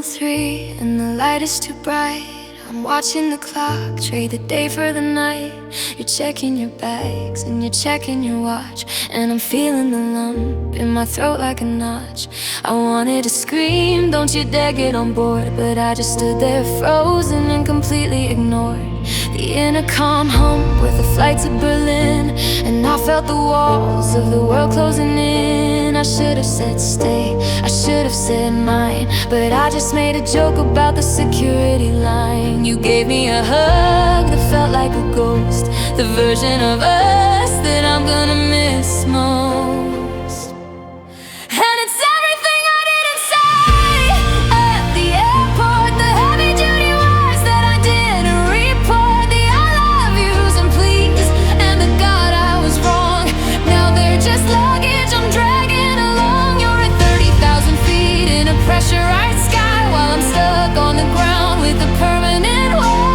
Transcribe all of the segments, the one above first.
3 and the light is too bright. I'm watching the clock, trade the day for the night. You're checking your bags and you're checking your watch, and I'm feeling the lump in my throat like a notch. I wanted to scream, don't you dare get on board, but I just stood there frozen and completely ignored the intercom hum with the flight to Berlin, and I felt the walls of the world closing in. I should have said stay, I should have said mine, but I just made a joke about the security line. You gave me a hug that felt like a ghost, the version of us that I'm gonna miss most. And it's everything I didn't say at the airport, the heavy-duty words that I didn't report, the I love yous and please, and the God I was wrong. Now they're just luggage I'm dragging along. You're at 30,000 feet in a pressurized sky, while I'm stuck on the ground with a permanent wall.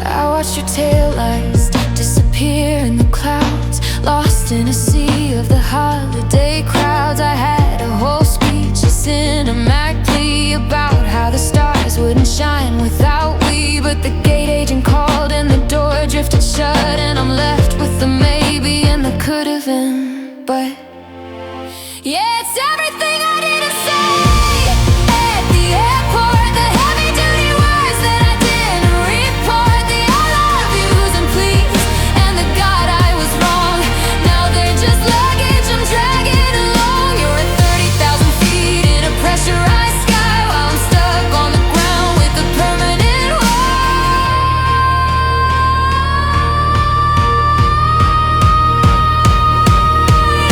I watched your taillights disappear in the clouds, lost in a sea of the holiday crowds. I had a whole speech cinematically about how the stars wouldn't shine without we, but the gate agent called and the door drifted shut, and I'm left with the maybe and the could have been. But yeah, it's everything I didn't say at the airport, the heavy-duty words that I didn't report, the I love yous and please, and the God I was wrong. Now they're just luggage I'm dragging along. You're at 30,000 feet in a pressurized sky, while I'm stuck on the ground with a permanent wall.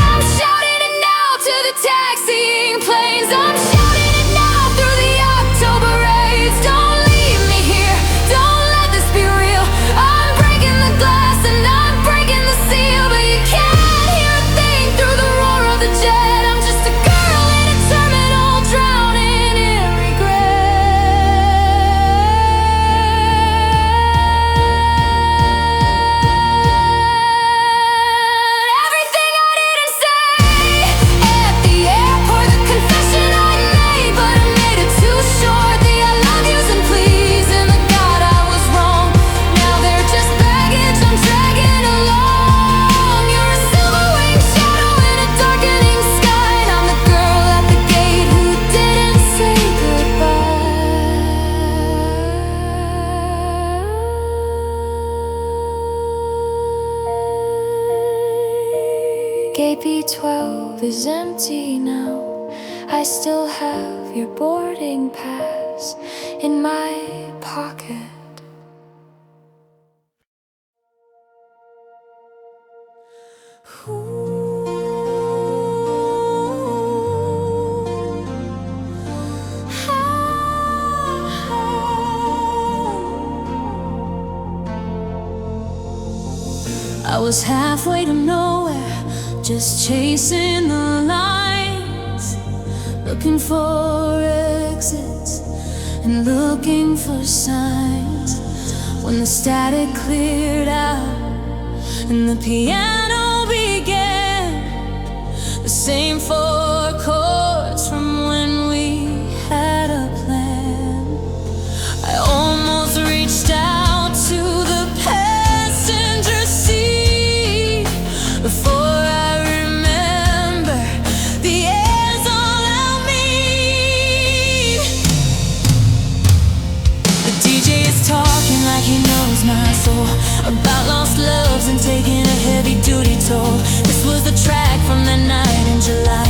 I'm shouting it now to the taxiing planes, I'm shouting it now through the October rays. Don't leave me here, don't let this be real. I'm breaking the glass and I'm breaking the seal, but you can't hear a thing through the roar of the jet. I'm just a girl in a terminal, drowning in regret. Everything I didn't say at the airport, the confession I made, but I made it too short, the I love yous and please, and the God I was wrong. Now they're just baggage I'm dragging along. You're a silver-winged shadow in a darkening sky, and I'm the girl at the gate who didn't say goodbye. Gate B12 is empty now. I still have your boarding pass in my pocket. I was halfway to nowhere, just chasing the lines, looking for exits and looking for signs. When the static cleared out and the piano began, the same 4 chords from when we had a plan. I almost reached out to the passenger seat before I remember the air's all I'll need. The DJ is talking like he knows my soul, about lost loves and taking a heavy-duty toll. This was the track from that night in July,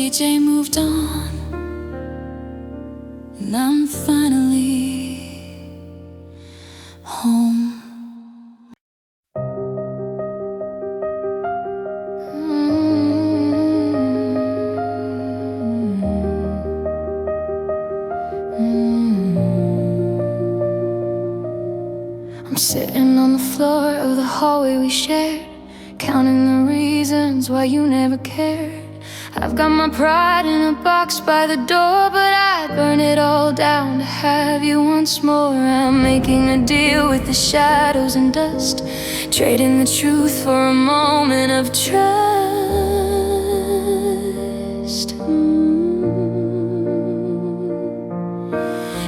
DJ moved on, and I'm finally home. I'm sitting on the floor of the hallway we shared, counting the reasons why you never cared. I've got my pride in a box by the door, but I'd burn it all down to have you once more. I'm making a deal with the shadows and dust, trading the truth for a moment of trust.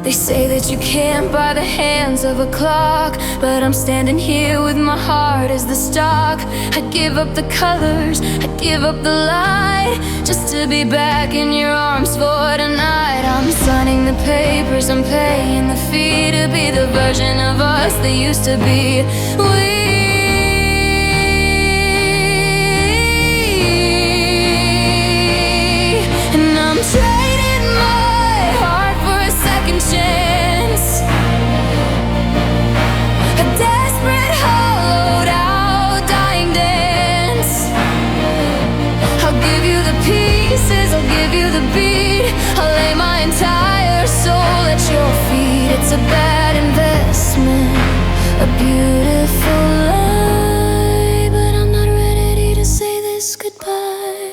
They say that you can't buy the hands of a clock, but I'm standing here with my heart as the stock. I'd give up the colors, I'd give up the light, just to be back in your arms for tonight. I'm signing the papers, I'm paying the fee to be the version of us that used to be. And I'm trading my heart for a second chance, a desperate, hollowed out, dying dance. I'll give you the pieces, I'll give you the beat, I'll lay my entire soul at your feet. It's a bad investment, a beautiful lie, but I'm not ready to say this goodbye.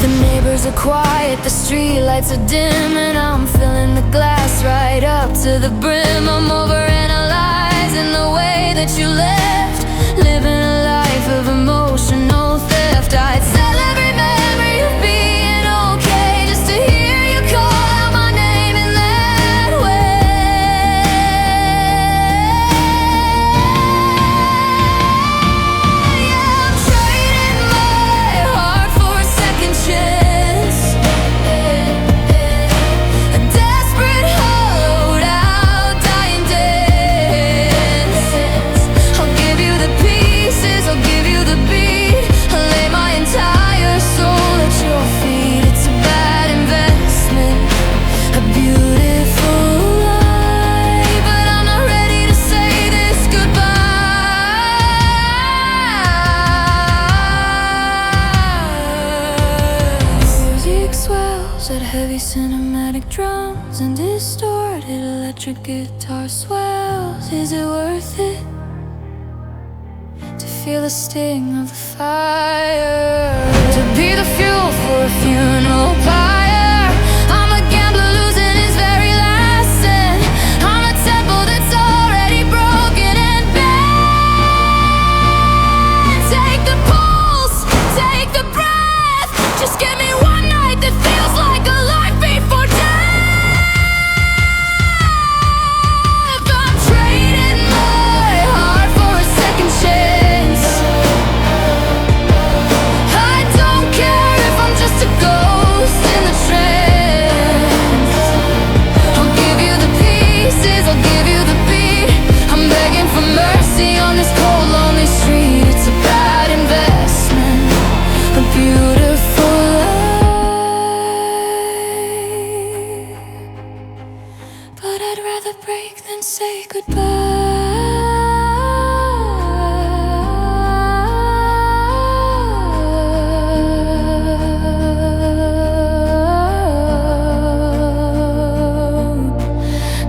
The neighbors are quiet, the streetlights are dim, and I'm filling the glass right up to the brim. I'm overanalyzing the way that you left, living a life of emotional theft. I'd sell every memory of being okay just to hear you call out my name in that way. Yeah, I'm trading my heart for a second chance, a desperate, hollowed out, dying dance. I'll give you the pieces, I'll give you the beat, I'll lay my entire soul at your feet. It's a bad investment, a beautiful lie, but I'm not ready to say this goodbye. Music swells at heavy cinematic drums and distorted electric guitar swells. Is it worth it to feel the sting of the fire, to be the fuel for a funeral pyre? I'm a gambler losing his very last cent, I'm a temple that's already broken and bent. Take the pulse, take the breath, just give me one night that feels like a life before death. I'm trading my heart for a second chance, I don't care if I'm just a ghost in the trance. I'll give you the pieces, I'll give you the beat, I'm begging for mercy on this cold, lonely street. It's a bad investment, a beautiful lie, but I'd rather break than say goodbye.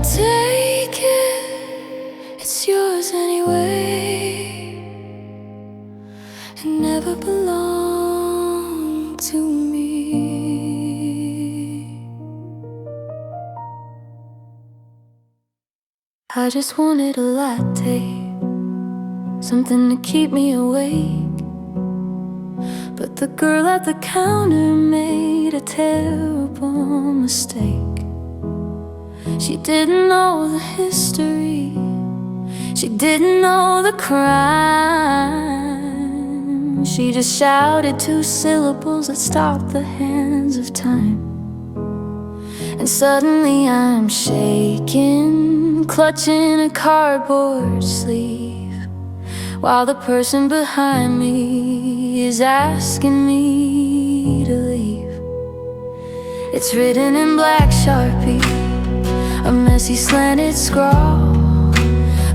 Take it, it's yours anyway. It never belonged to me. I just wanted a latte, something to keep me awake, but the girl at the counter made a terrible mistake. She didn't know the history, she didn't know the crime. She just shouted two syllables that stopped the hands of time. And suddenly I'm shaking, clutching a cardboard sleeve, while the person behind me is asking me to leave. It's written in black Sharpie, a messy slanted scrawl,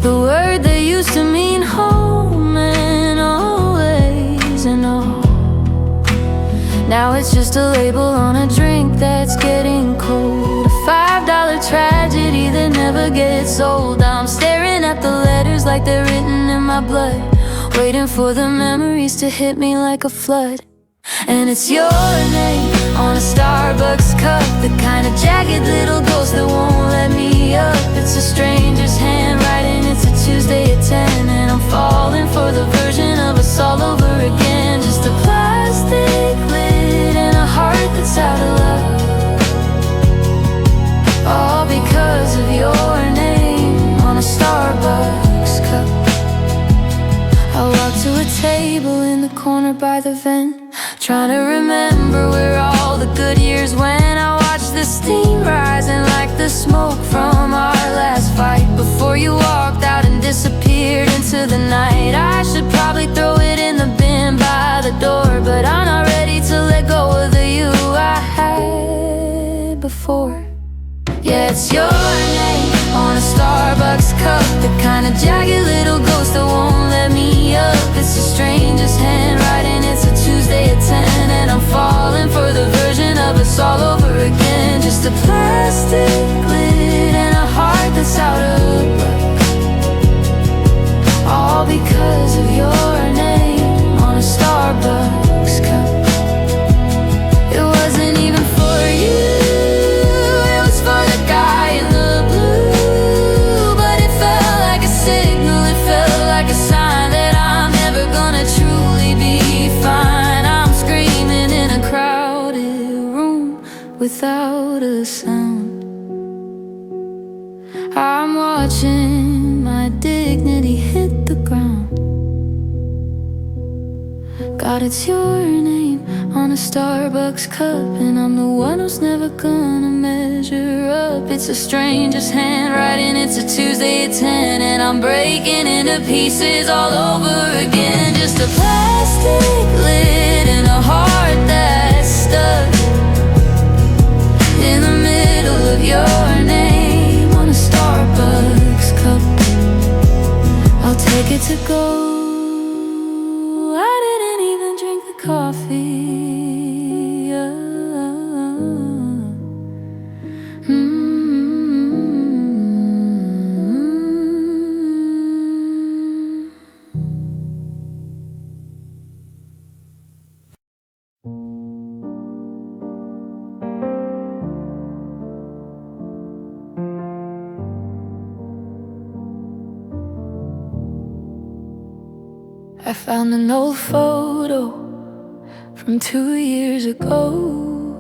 the word that used to mean home and always and all. Now it's just a label on a drink that's getting cold, a $5 tragedy that never gets old. I'm staring at the letters like they're written in my blood, waiting for the memories to hit me like a flood. And it's your name on a Starbucks cup, the kind of jagged little ghost that won't let me up. It's a stranger's handwriting, it's a Tuesday at 10, and I'm falling for the version of us all over again. Just a plastic lid and a heart that's out of love, all because of your name on a Starbucks cup. I walk to a table in the corner by the vent, trying to remember where all the good years went. I watched the steam rising like the smoke from our last fight, before you walked out and disappeared into the night. I should probably throw it in the bin by the door, but I'm not ready to let go of the you I had before. Yeah, it's your name on a Starbucks cup, the kind of jagged little ghost that won't let me up. It's a stranger's handwriting, it's a Tuesday at 10, and I'm falling for the version of us all over again. Just a plastic lid and a heart that's out of luck, all because of your name on a Starbucks cup. It wasn't even for you, it was for the guy in the blue, but it felt like a signal, it felt like a sign that I'm never gonna truly be fine. I'm screaming in a crowded room without a sound. I'm watching my dignity hit the ground. God, it's your name on a Starbucks cup, and I'm the one who's never gonna measure up. It's a stranger's handwriting, it's a Tuesday at 10, and I'm breaking into pieces all over again. Just a plastic lid and a heart that's stuck in the middle of your name on a Starbucks cup. I'll take it to go. I didn't even drink the coffee. I found an old photo from 2 years ago,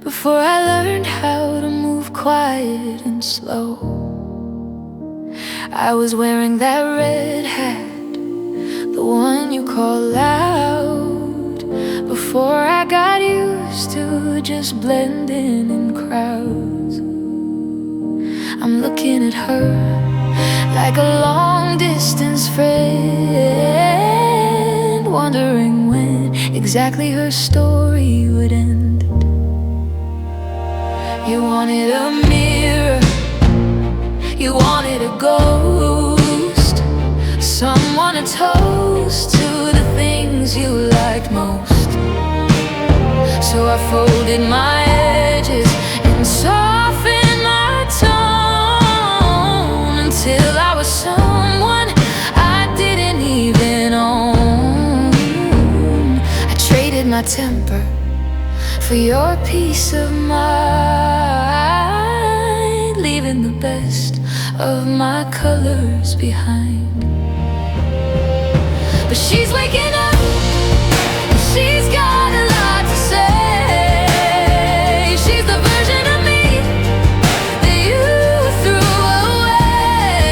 before I learned how to move quiet and slow. I was wearing that red hat, the one you call loud, before I got used to just blending in crowds. I'm looking at her like a long-distance friend, wondering when exactly her story would end. You wanted a mirror, you wanted a ghost, someone to toast to the things you liked most. So I folded my edges and softened my tone, until I was someone I didn't even own. I traded my temper for your peace of mind, leaving the best of my colors behind. But she's waking up, she's got a lot to say. She's the version of me that you threw away,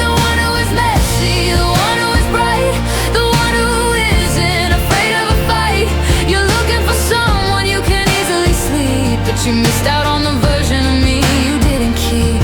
the one who is messy, the one who is bright, the one who isn't afraid of a fight. You're looking for someone you can easily sleep, but you missed out on the version of me you didn't keep.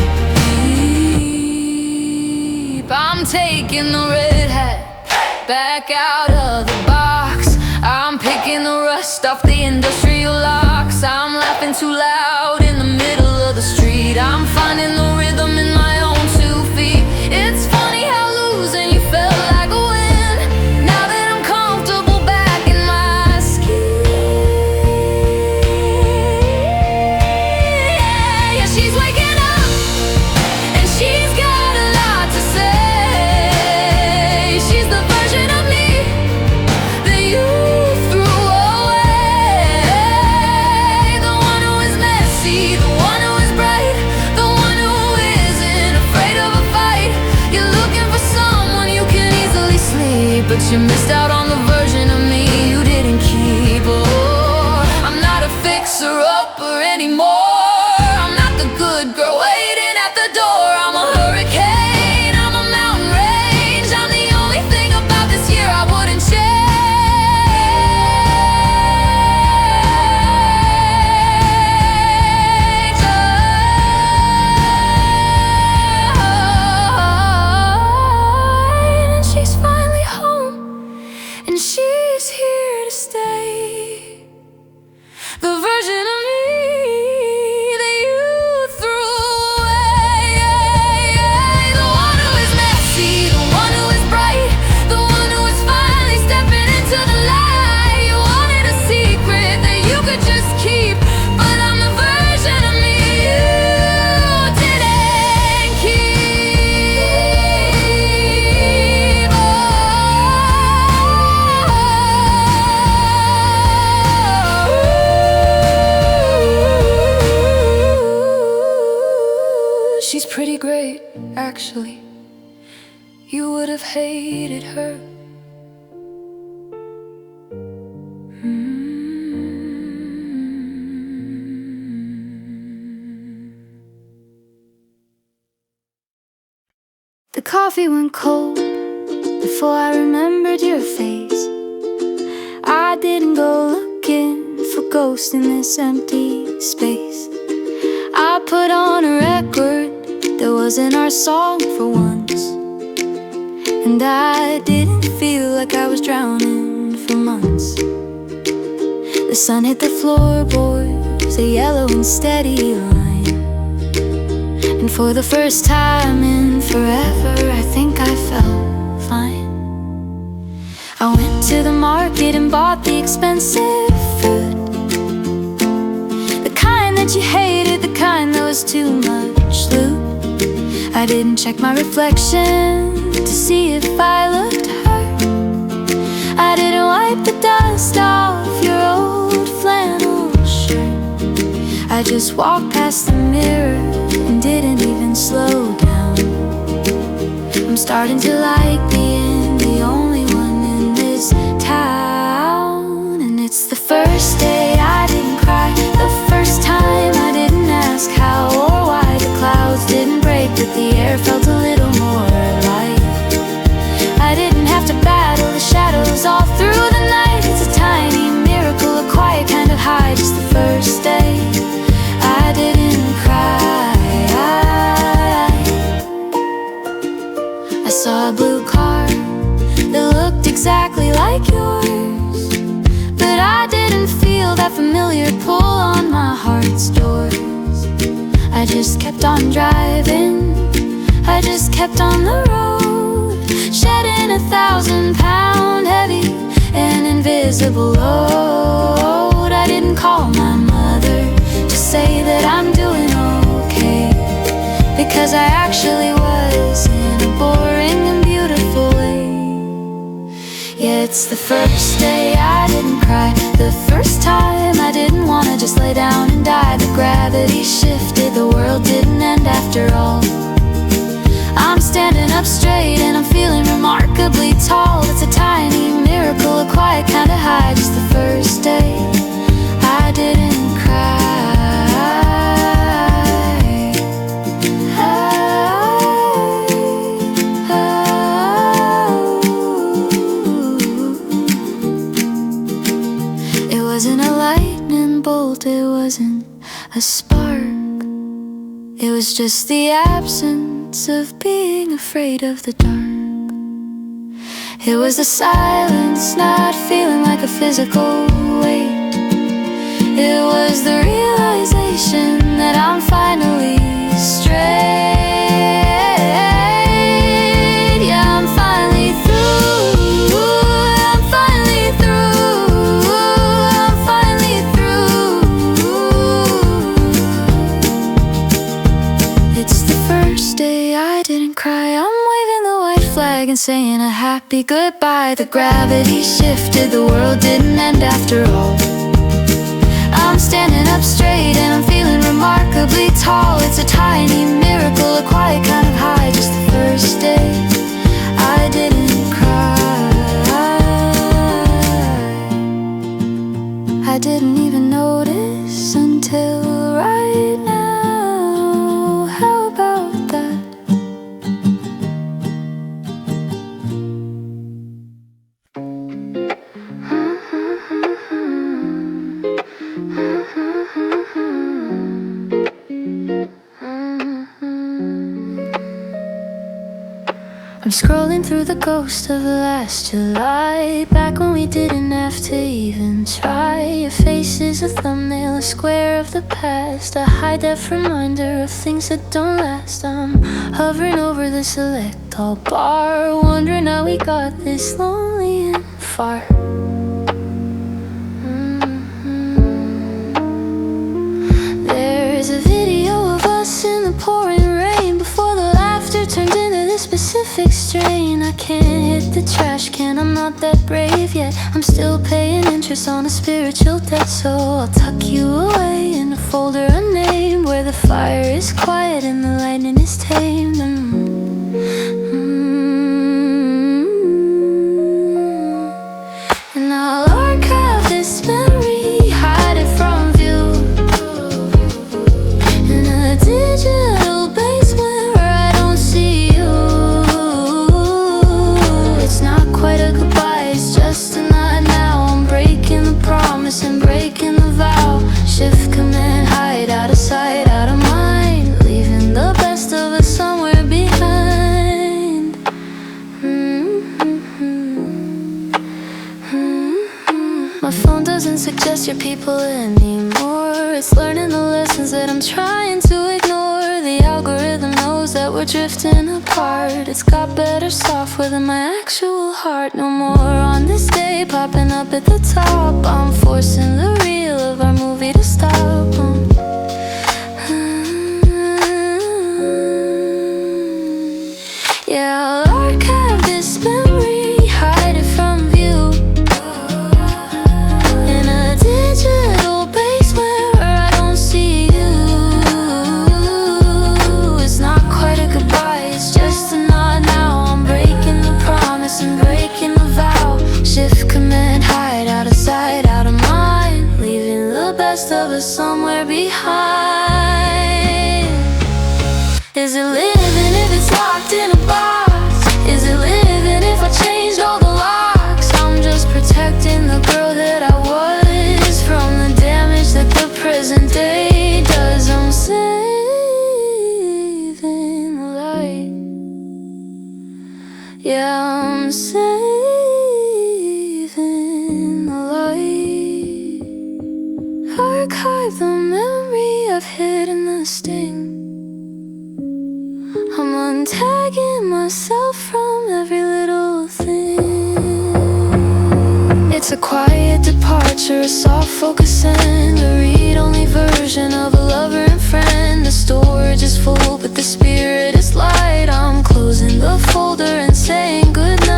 I'm taking the red hat back out of the box. I'm picking the rust off the industrial locks. I'm laughing too loud in the middle of the street. I'm finding the rhythm in my own 2 feet. It's funny how losing you felt like a win. Now that I'm comfortable back in my skin. Yeah, she's waking up and she's got a lot to say. She's the version of me that you threw away. The one who is messy, the one who is bright, the one who isn't afraid of a fight. You're looking for someone you can easily sleep, but you missed out on the version of me you didn't keep. Oh, I'm not a fixer-upper anymore. I'm not the good girl waiting at the door. I'm a hurricane, I'm a mountain range. I'm the only thing about this year I wouldn't change. And she's finally home, and she's here to stay. The version of me that you threw away. The one who is messy, the one who is bright, the one who is finally stepping into the light. You wanted a secret that you could just keep, but I'm the version of me you didn't keep. She's pretty great, actually. You would have hated her. The coffee went cold before I remembered your face. I didn't go looking for ghosts in this empty space. I put on a record that wasn't our song for once, and I didn't feel like I was drowning for months. The sun hit the floorboards, a yellow and steady line, and for the first time in forever I think I felt fine. I went to the market and bought the expensive fruit, the kind that you hated, the kind that was too much loot. I didn't check my reflection to see if I looked hurt. I didn't wipe the dust off your old flannel shirt. I just walked past the mirror and didn't even slow down. I'm starting to like being the only one in this town. And it's the first day I didn't cry, the first time I didn't ask how or why. The clouds didn't break, but the air felt a little more alive. I didn't have to battle the shadows all through the night. It's a tiny miracle, a quiet kind of high. Just the first day I didn't cry. I saw a blue car that looked exactly like yours, but I didn't feel that familiar pull on my heart's doors. I just kept on driving, I just kept on the road, shedding 1,000-pound heavy and invisible load. I didn't call my mother to say that I'm doing okay, because I actually was in a boring and beautiful way. Yeah, it's the first day I didn't cry, the first time I didn't wanna just lay down and die. The gravity shifted, the world didn't end after all. I'm standing up straight and I'm feeling remarkably tall. It's a tiny miracle, a quiet kind of high. Just the first day I didn't cry. It wasn't a lightning bolt, it wasn't a spark. It was just the absence of being afraid of the dark. It was the silence, not feeling like a physical weight. It was the realization that I'm finally straight. Yeah, I'm finally through. I'm finally through. I'm finally through. It's the first day I didn't cry. I'm waving the white flag and saying a happy goodbye. The gravity shifted, the world didn't end after all. I'm standing up straight and I'm feeling remarkably tall. It's a tiny miracle, a quiet kind of high. Just the first day I didn't cry. I didn't even notice until right now. How about that? I'm scrolling through the ghost of last July, back when we didn't have to even try. Your face is a thumbnail, a square of the past, a high-def reminder of things that don't last. I'm hovering over the select all bar, wondering how we got this lonely and far. There's a video of us in the pouring rain, before the laughter turned into this specific strain. I can't hit the trash can, I'm not that brave yet. I'm still paying interest on a spiritual debt, so I'll tuck you away in a folder unnamed, where the fire is quiet and the lightning is tamed. And I'll archive this memory, hide it from view, in a digital basement where I don't see you. It's not quite a goodbye, it's just a not now. I'm breaking the promise and breaking the vow. Shift command, hide, out of sight, out of mind, leaving the best of us somewhere behind. My phone doesn't suggest your people anymore. It's learning the lessons that I'm trying to ignore. The algorithm knows that we're drifting apart. It's got better software than my actual heart. No more on this day, popping up at the top. I'm forcing the reel of our movie to stop. Yeah, I'll archive this memory, hide it from view, in a digital basement where I don't see you. It's not quite a goodbye, it's just a nod now. I'm breaking the promise and breaking the vow. Shift command, hide, out of sight, out of mind, leaving the best of us somewhere behind. Is it living if it's locked in a box? Is it living if I changed all the locks? I'm just protecting the girl that I was from the damage that the present day does. I'm saving the light. Yeah, I'm saving the light. Archive the memory, I've hidden the sting. I'm untagging myself from every little thing. It's a quiet departure, a soft focusing, a read-only version of a lover and friend. The storage is full, but the spirit is light. I'm closing the folder and saying goodnight.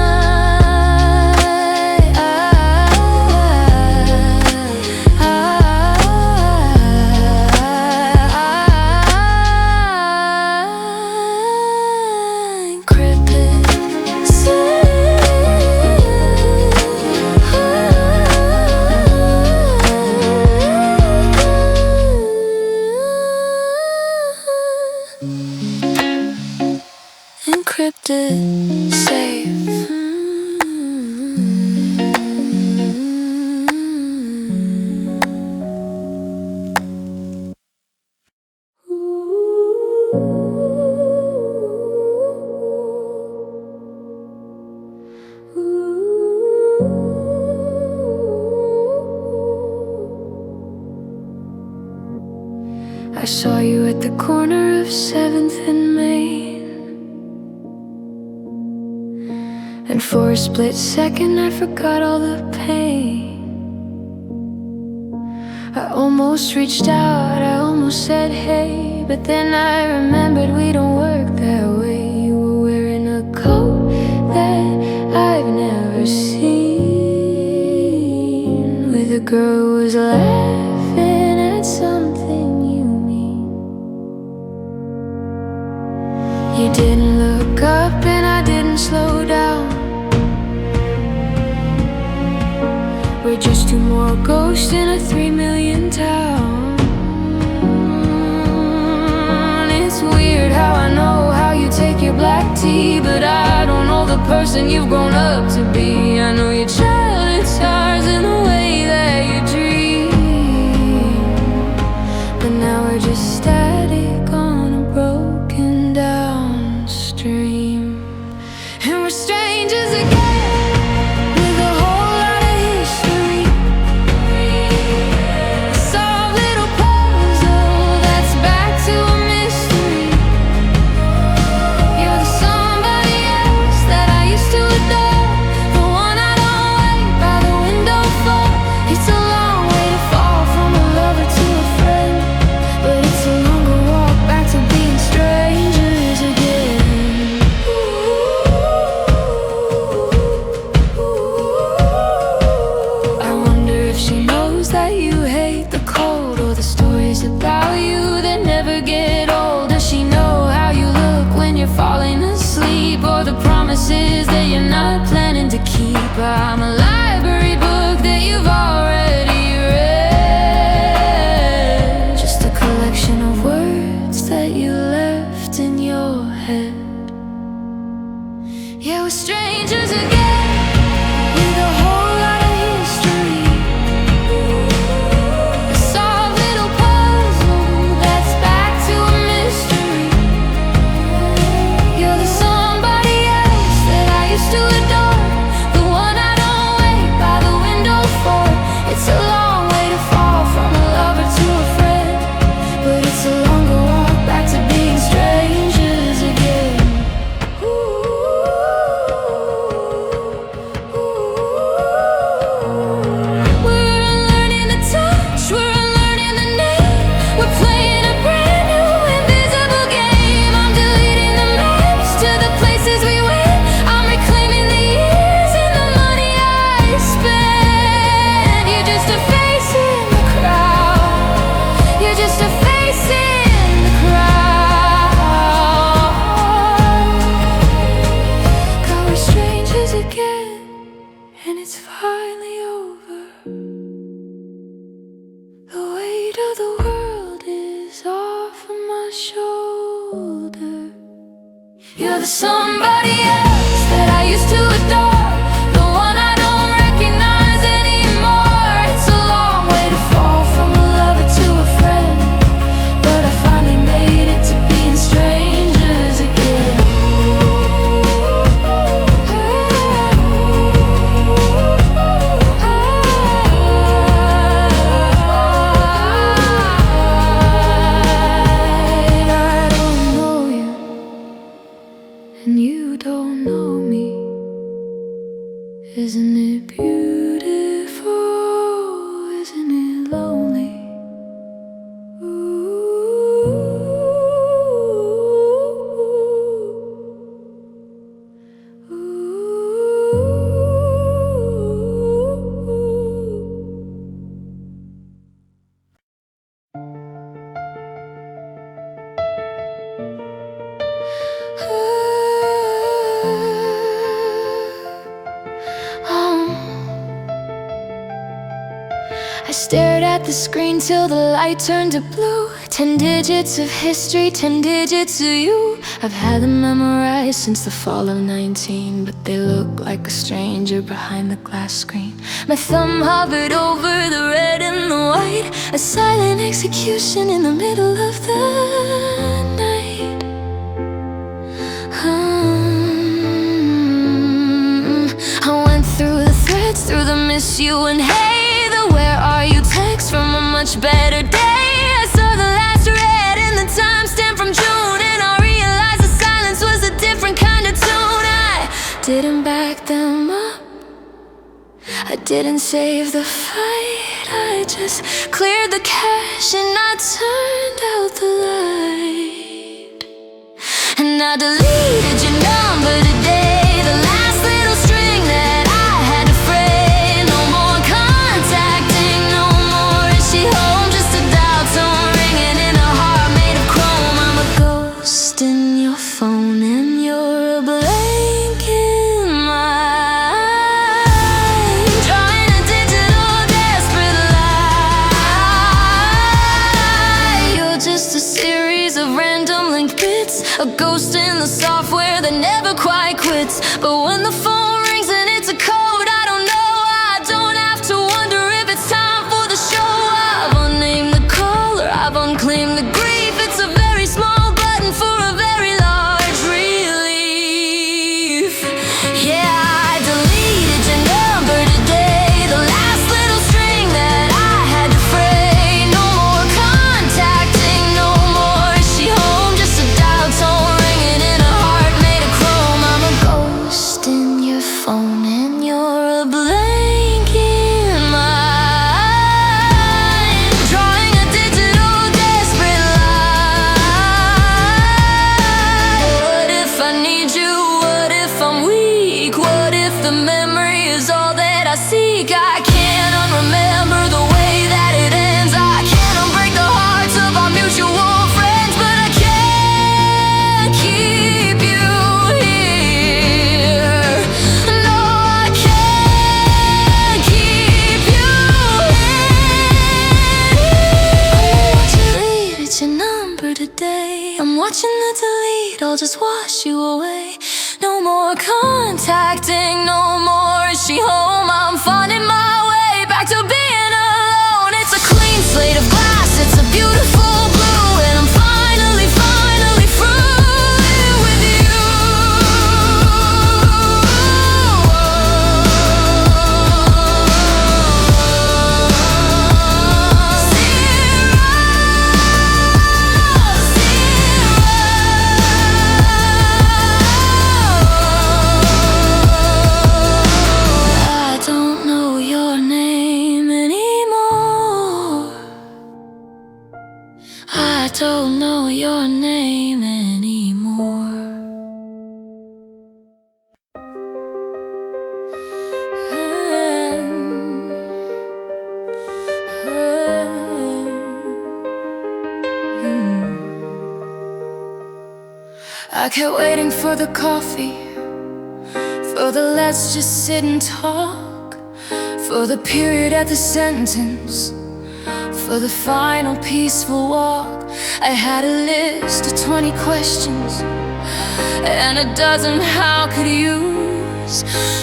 Encrypted, safe. Ooh. saw you at the corner of 7th and Main, and for a split second I forgot all the pain. I almost reached out, I almost said hey, but then I remembered we don't work that way. You were wearing a coat that I've never seen, with a girl who was laughing at something you mean. You didn't look up and I didn't slow down. We're just two more ghosts in a 3 million town. It's weird how I know how you take your black tea, but I don't know the person you've grown up to be. I know your childhood scars in the way that you dream, but now we're just static on a broken down stream. And we're strangers again, about you that never get old. Does she know how you look when you're falling asleep, or the promises that you're not planning to keep? I'm a library book that you've already read, just a collection of words that you left in your head. Yeah, we're strangers again, with a whole lot of history. You're the somebody else that I used to adore, the one I don't recognize anymore. It's a long way to fall from a lover to a friend, but I finally made it to being strangers again. And you don't know me. Isn't it beautiful? Isn't it lonely? I stared at the screen till the light turned to blue. 10 digits of history, 10 digits of you. I've had them memorized since the fall of 19, but they look like a stranger behind the glass screen. My thumb hovered over the red and the white, a silent execution in the middle of the night. I went through the threads, through the miss you and hey, the where are you text from a much better day. I saw the last red didn't save the fight, I just cleared the cache and I turned out the light. And I deleted your number today, the last little string that I had to fray. No more contacting, no more is she home, just a dial tone ringing in a heart made of chrome. I'm a ghost in your phone and you're a blank in mine, drawing a digital desperate lie. You're just a series of random linked bits, a ghost in the software that never quite quits. But when the phone rings and it's a code I don't know, I don't have to wonder if it's time for the show. I've unnamed the caller, I've unclaimed the grief. It's a very small button for a very large relief. Yeah, I deleted your number today, the last little string that I had to fray. No more contacting, no more is she home, just a dial tone ringing in a heart made of chrome. I'm a ghost in your phone and you're a blank in mine, drawing a digital desperate lie. What if I need you? What if I'm weak? What if the memory is all that I seek? I can't unremember the way that it ends. I can't unbreak the hearts of our mutual friends, but I can't keep you here. No, I can't keep you here. I deleted your number today, I'm watching the delete, I'll just wash you away. No more contacting, no more is she home. I'm finding my way back to being alone. It's a clean slate of glass, it's a beautiful blue, and I'm finally through with you. I don't know your name anymore. I don't know your name anymore. I kept waiting for the coffee, for the let's just sit and talk, for the period at the sentence, for the final peaceful walk. I had a list of 20 questions and a dozen how could use,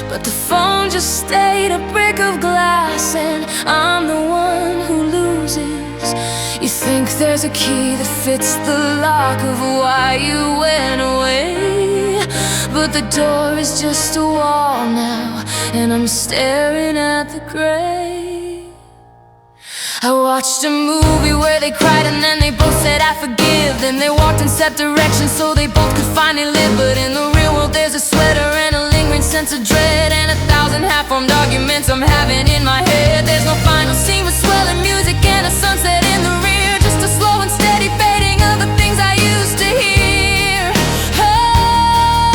but the phone just stayed a brick of glass and I'm the one who loses. You think there's a key that fits the lock of why you went away, but the door is just a wall now and I'm staring at the gray. I watched a movie where they cried and then they both said I forgive. Then they walked in separate directions so they both could finally live. But in the real world there's a sweater and a lingering sense of dread, and 1,000 half-formed arguments I'm having in my head. There's no final scene with swelling music and a sunset in the rear, just a slow and steady fading of the things I used to hear. Oh,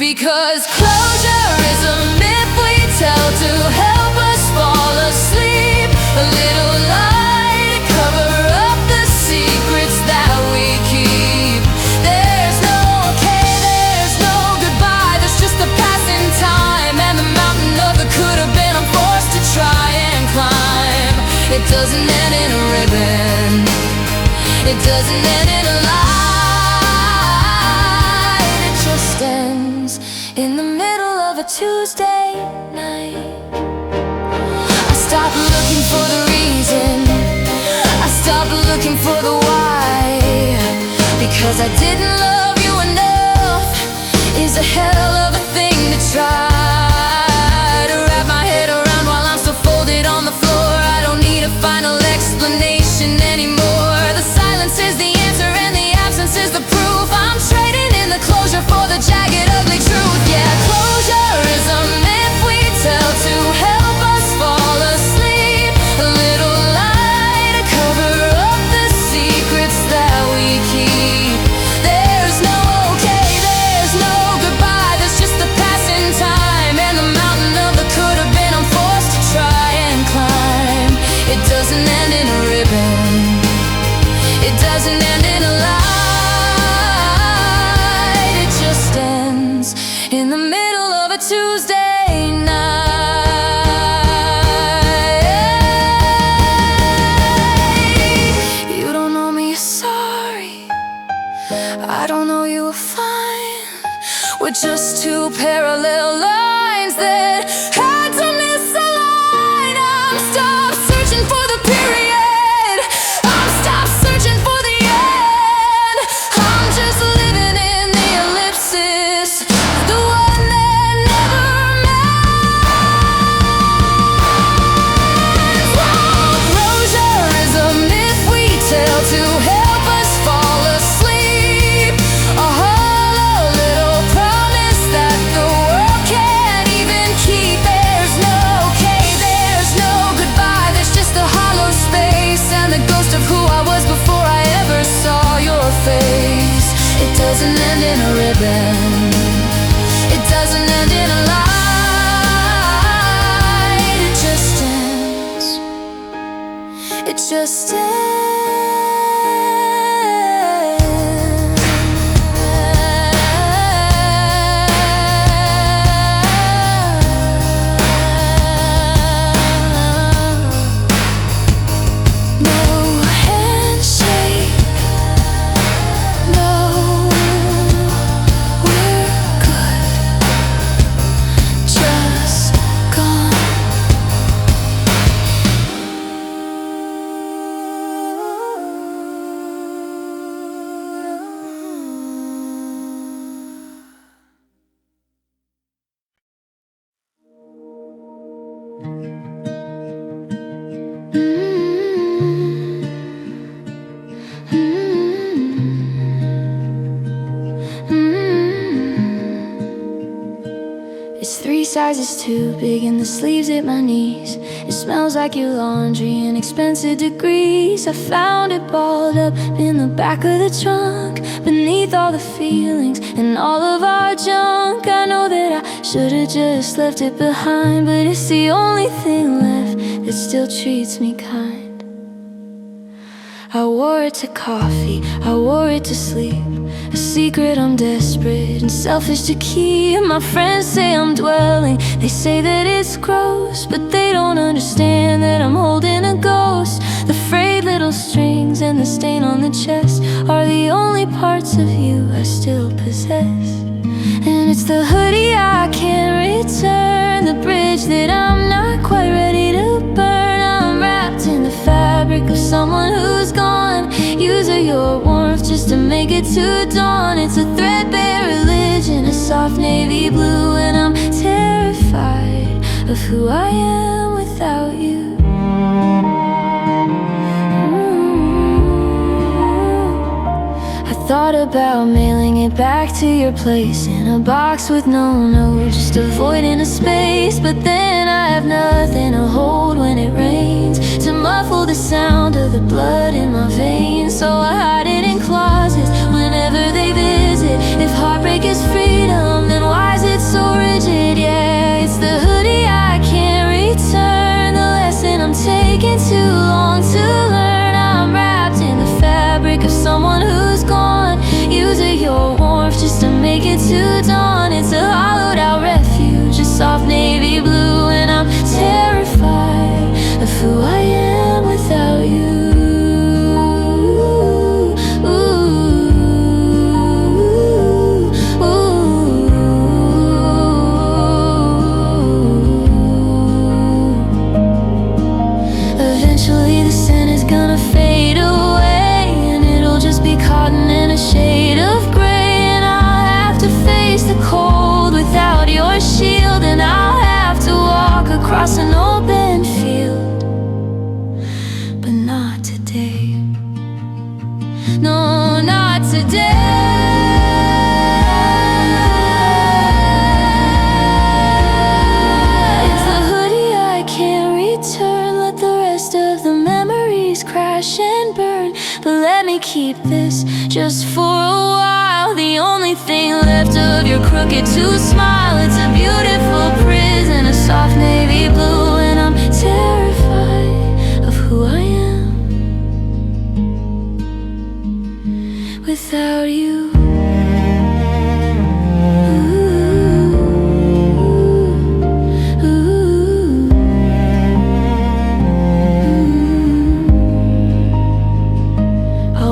because closure is a myth we tell to help us fall asleep. A little light to cover up the secrets that we keep. There's no okay, there's no goodbye, there's just a passing time, and the mountain of the could have been I'm forced to try and climb. It doesn't end in a ribbon, it doesn't end in a lie. It just ends in the middle of a Tuesday night. I stopped looking for the reason, I stopped looking for the why, because I didn't love you enough is a hell of a thing to try to wrap my head around while I'm still folded on the floor. I don't need a final explanation anymore. The silence is the answer and the absence is the proof. I'm trading in the closure for the jagged, ugly truth. Yeah, closure is a size is too big and the sleeves at my knees. It smells like your laundry and expensive degrees. I found it balled up in the back of the trunk, beneath all the feelings and all of our junk. I know that I should've just left it behind, but it's the only thing left that still treats me kind. I wore it to coffee, I wore it to sleep, a secret I'm desperate and selfish to keep. My friends say I'm dwelling, they say that it's gross, but they don't understand that I'm holding a ghost. The frayed little strings and the stain on the chest are the only parts of you I still possess. And it's the hoodie I can't return, the bridge that I'm not quite ready to burn. I'm wrapped in the fabric of someone who's gone. Use your warmth just to make it to dawn. It's a threadbare religion, a soft navy blue, and I'm terrified of who I am without you. Thought about mailing it back to your place in a box with no note, just avoiding a space. But then I have nothing to hold when it rains, to muffle the sound of the blood in my veins. So I hide it in closets whenever they visit. If heartbreak is freedom, then why is it so rigid? Yeah, it's the hoodie I can't return, the lesson I'm taking too long to learn. I'm wrapped in the fabric of someone who's gone. Use your warmth just to make it to dawn. It's a hollowed out refuge, a soft navy blue, and I'm terrified of who I am without you. Eventually the scent is gonna fade away, and it'll just be cotton and a shade of gray. And I'll have to face the cold without your shield, and I'll have to walk across an open field. But not today. No, not today. It's the hoodie I can't return. Let the rest of the memories crash and burn, but let me keep this just for a while. The only thing left of your crooked to smile. It's a beautiful prison, a soft navy blue, and I'm terrified of who I am without you.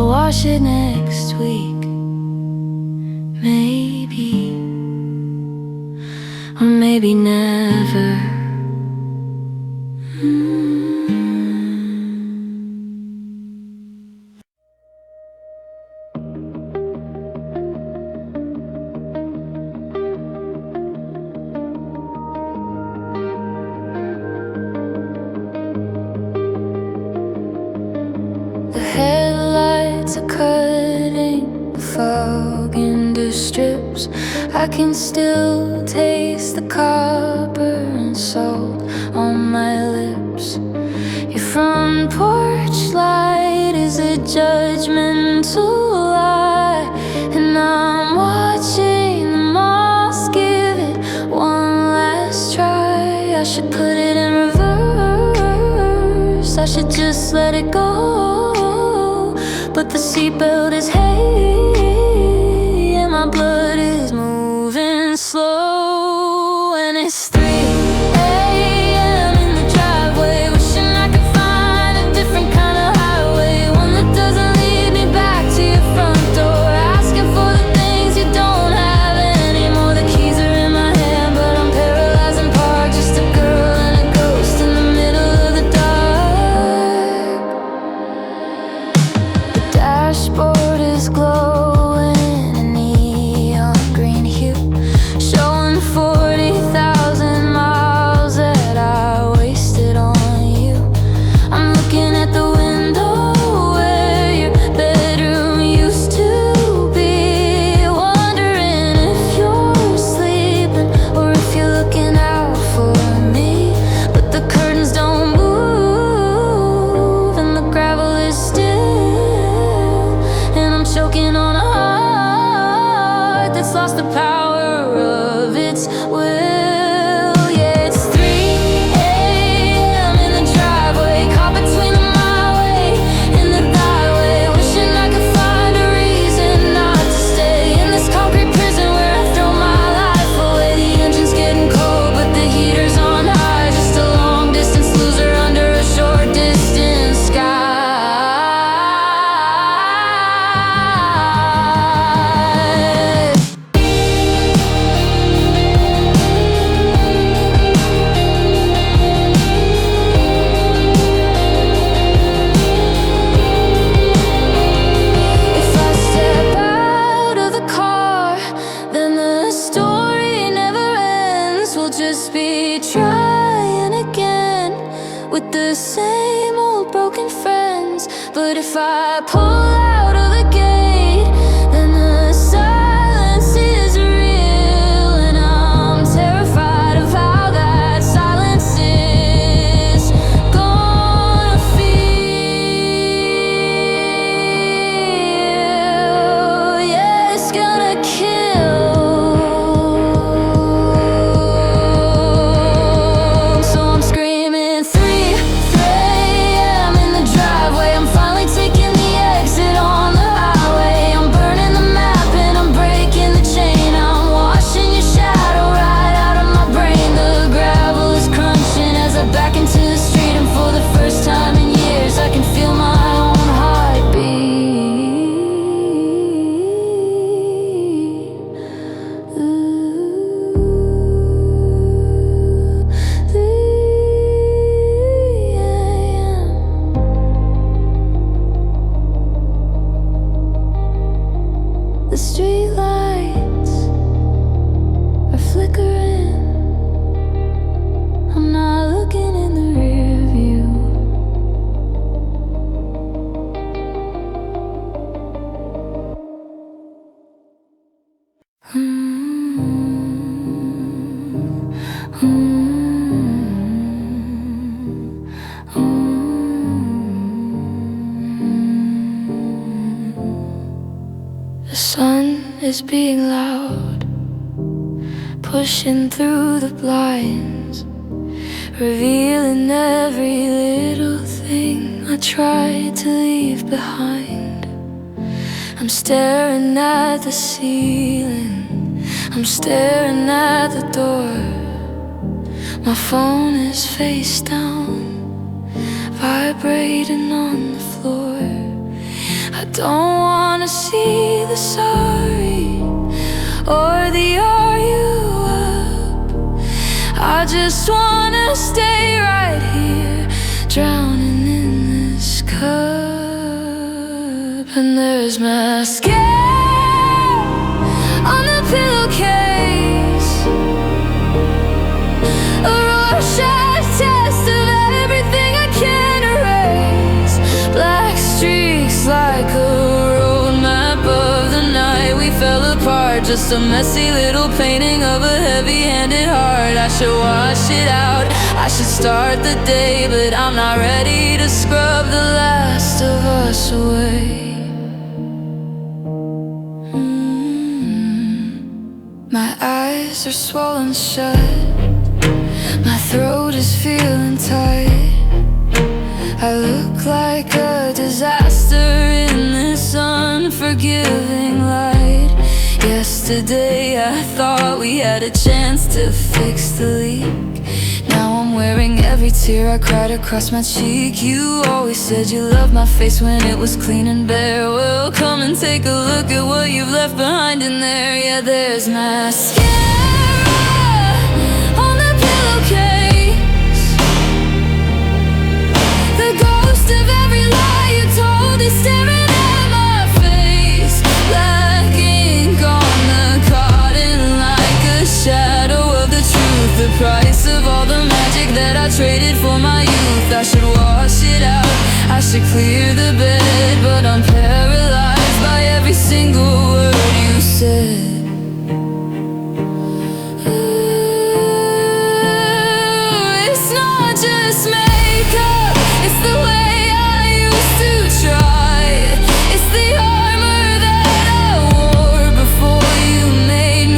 Wash it next week, maybe, or maybe never. The headlights are cutting the fog into strips. I can still taste the copper and salt on my lips. Your front porch light is a judgmental lie, and I'm watching the moss give it one last try. I should put it in reverse, I should just let it go, but the seatbelt is heavy and my blood is moving slow. And it's 3 a.m. in the driveway, wishing I could find a different kind of highway, one that doesn't lead me back to your front door, asking for the things you don't have anymore. The keys are in my hand, but I'm paralyzed in park, just a girl and a ghost in the middle of the dark. The dashboard is glowing in a neon green hue, showing 40,000 miles that I wasted on you. I'm looking at the window where your bedroom used to be, wondering if you're sleeping or if you're looking out the power of its will. Yeah, it's 3 a.m. in the driveway, caught between the my way and the highway, wishing I could find a reason not to stay in this concrete prison where I throw my life away. The engine's getting cold, but the heater's on high. Just a long distance loser under a short distance sky. If I step out of the car, then the story never ends. We'll just be trying again with the same old broken friends. But if I pull out of the gate, then the silence is real, and I'm terrified of how that silence is gonna feel. Yeah, it's gonna kill. So I'm screaming 3 a.m. in the driveway. I'm finally taking the exit on the highway. I'm burning the map and I'm breaking the chain. I'm washing your shadow right out of my brain. The gravel is crunching as I back into the street, and for the first time in years I can feel my own heartbeat. Ooh, 3 a.m. The street lights are flickering. I'm not looking in the rear view. The sun is being loud, pushing through the blinds, revealing every little thing I tried to leave behind. I'm staring at the ceiling, I'm staring at the door. My phone is face down, vibrating on the floor. I don't wanna see the sorry or the are you up. I just wanna stay right here, drowning in this cup. And there's mascara on the pillowcase, a Rorschach test of everything I can't erase. Black streaks like a road map of the night we fell apart. Just a messy little painting of a heavy-handed heart. I should wash it out, I should start the day, but I'm not ready to scrub the last of us away. My eyes are swollen shut, my throat is feeling tight. I look like a disaster in this unforgiving light. Yesterday I thought we had a chance to fix the leak. Now I'm wearing every tear I cried across my cheek. You always said you loved my face when it was clean and bare. Well, come and take a look at what you've left behind in there. Yeah, there's mascara on the pillowcase, the ghost of every lie you told is staring at my face. Black ink on the cotton like a shadow of the truth. The price of all the magic that I traded for my youth. I should wash it out, I should clear the bed, but I'm paralyzed by every single word you said. It's not just makeup, it's the way I used to try. It's the armor that I wore before you made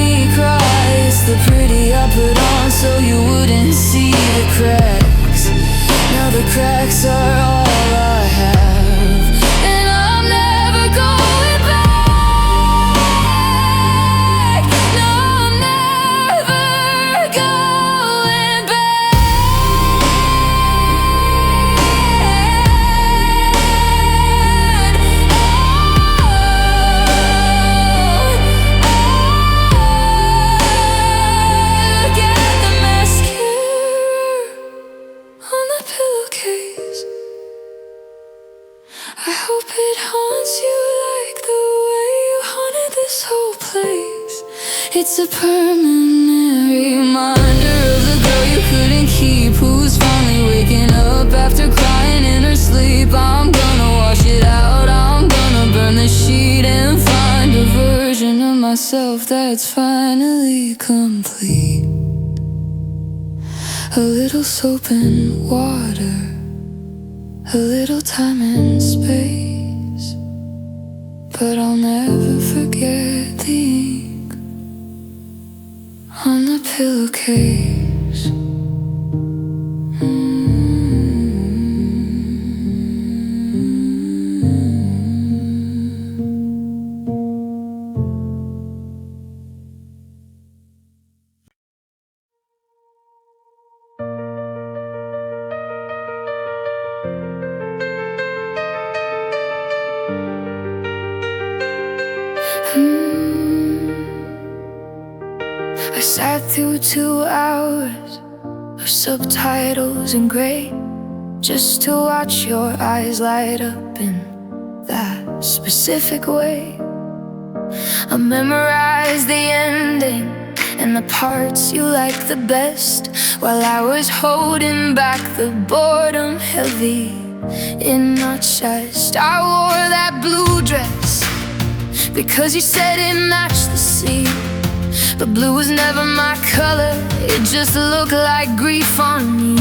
it haunts you like the way you haunted this whole place. It's a permanent reminder of the girl you couldn't keep, who's finally waking up after crying in her sleep. I'm gonna wash it out, I'm gonna burn the sheet and find a version of myself that's finally complete. A little soap and water, a little time and space, but I'll never forget the ink on the pillowcase. I sat through 2 hours of subtitles in gray, just to watch your eyes light up in that specific way. I memorized the ending and the parts you liked the best, while I was holding back the boredom heavy in my chest. I wore that blue dress because you said it matched the sea, but blue was never my color, it just looked like grief on me.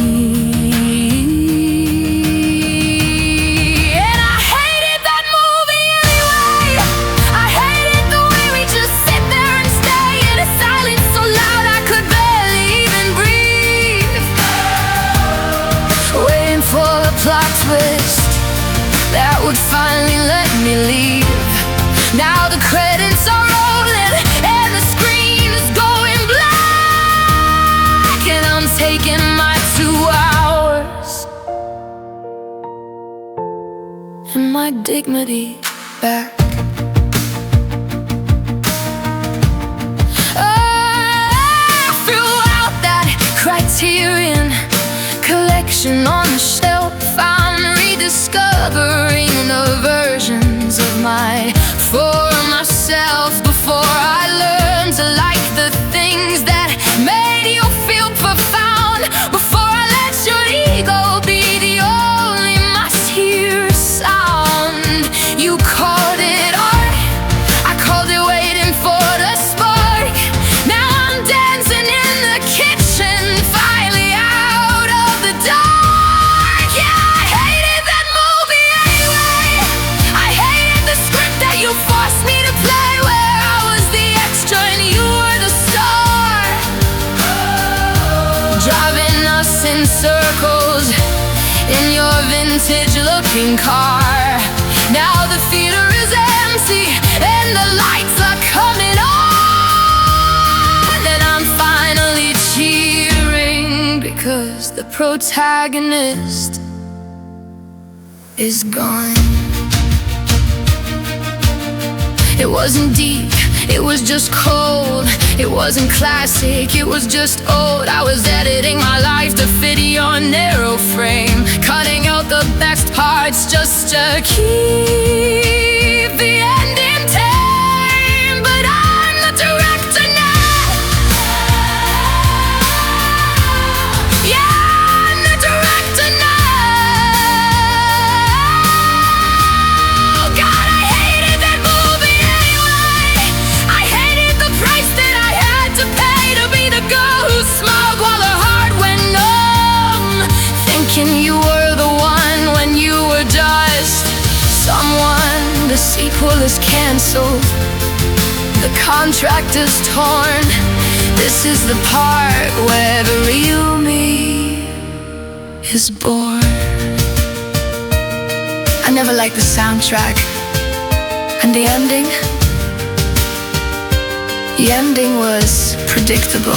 And I hated that movie anyway. I hated the way we just sit there and stay in a silence so loud I could barely even breathe, waiting for the plot twist that would finally let me leave. Now the credits are rolling and the screen is going black, and I'm taking my 2 hours and my dignity back. I threw out that Criterion collection on the shelf. I'm rediscovering the versions of my for myself before I learned to like the things that made you feel profound, before I let your ego be the only must hear sound. You called it art, I called it waiting for the spark. Now I'm dancing in the kitchen, finally out of the dark. Yeah, I hated that movie anyway. I hated the script that you forced me to play, where I was the extra and you were the star, driving us in circles in your vintage looking car. Now the theater is empty and the lights are coming on, and I'm finally cheering because the protagonist is gone. It wasn't deep, it was just cold. It wasn't classic, it was just old. I was editing my life to fit your narrow frame, cutting out the best parts just to keep the ending tame. But I'm the director now. Yeah, I'm the director now. God, I hated that movie anyway. I hated the price that I had to pay to be the girl who smoked while her heart went numb, thinking you were the one when you were just someone. The sequel is cancelled, the contract is torn. This is the part where the real me is born. I never liked the soundtrack, and the ending was predictable.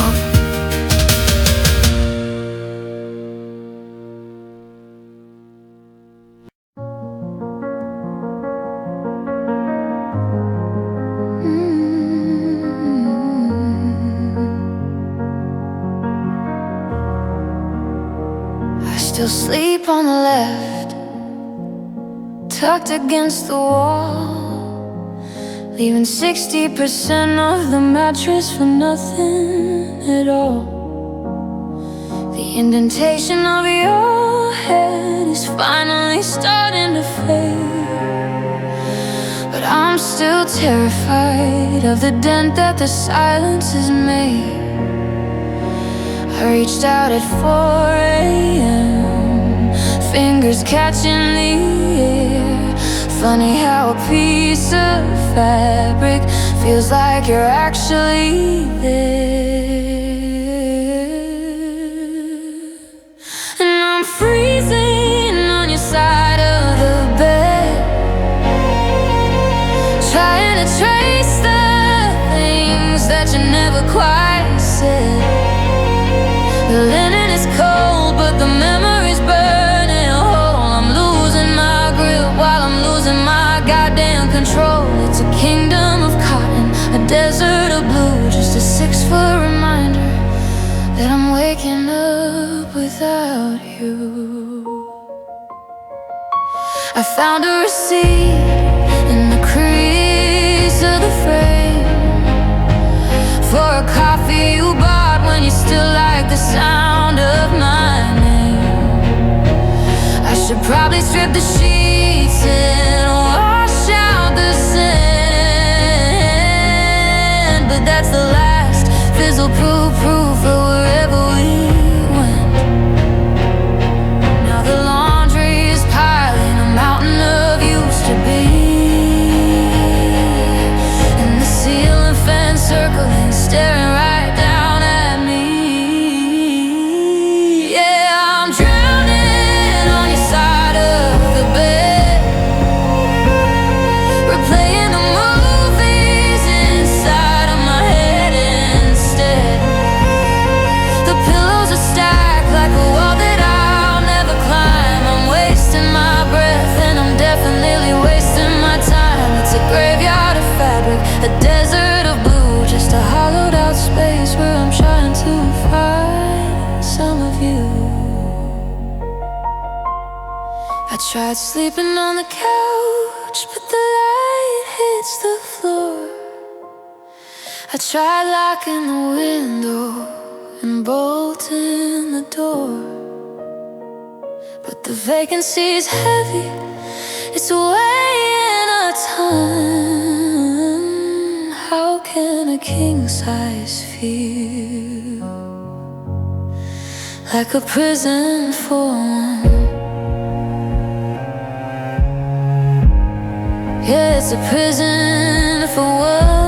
I still sleep on the left, tucked against the wall, leaving 60% of the mattress for nothing at all. The indentation of your head is finally starting to fade, but I'm still terrified of the dent that the silence has made. I reached out at 4 a.m., fingers catching the air. Funny how a piece of fabric feels like you're actually there. And I'm freezing on your side of the bed, trying to trace the things that you never quite said. The linen is cold, but the memory's burning whole. I'm losing my grip while I'm losing my goddamn control. It's a kingdom of cotton, a desert of blue, just a 6-foot reminder that I'm waking up without you. I found a receipt in the crease of the frame for a coffee you bought when you still like the sound of my name. I should probably strip the sheets and wash out the sand, but that's the last fizzle-proof proof of wherever we went. Now the laundry is piling a mountain of used to be, and the ceiling fan circling, staring right down at me. Yeah, I'm drowning on your side of the bed, replaying the movies inside of my head instead. The pillows are stacked like a wall that I'll never climb. I'm wasting my breath and I'm definitely wasting my time. It's a graveyard of fabric, a desert of blue, just a hollowed out space where I'm trying to find some of you. I tried sleeping on the couch, but the light hits the floor. I tried locking the window and bolting the door, but the vacancy's heavy, it's weighing a ton. How can a king size feel like a prison for one? Yeah, it's a prison for one.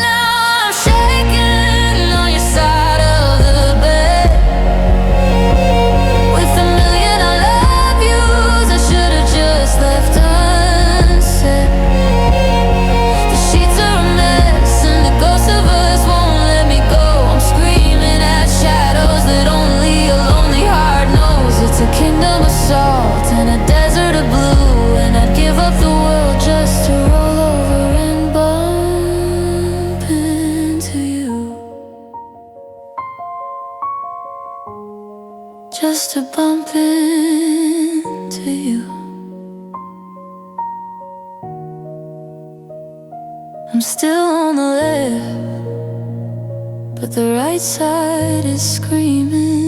Now I'm shaking on your side of the bed, with a million I love yous I should've just left unsaid. The sheets are a mess and the ghost of us won't let me go. I'm screaming at shadows that only a lonely heart knows. It's a kingdom of salt and a desert of blue, and I'd give up the world just to roll over and bump into you, just to bump into you. I'm still on the left, but the right side is screaming.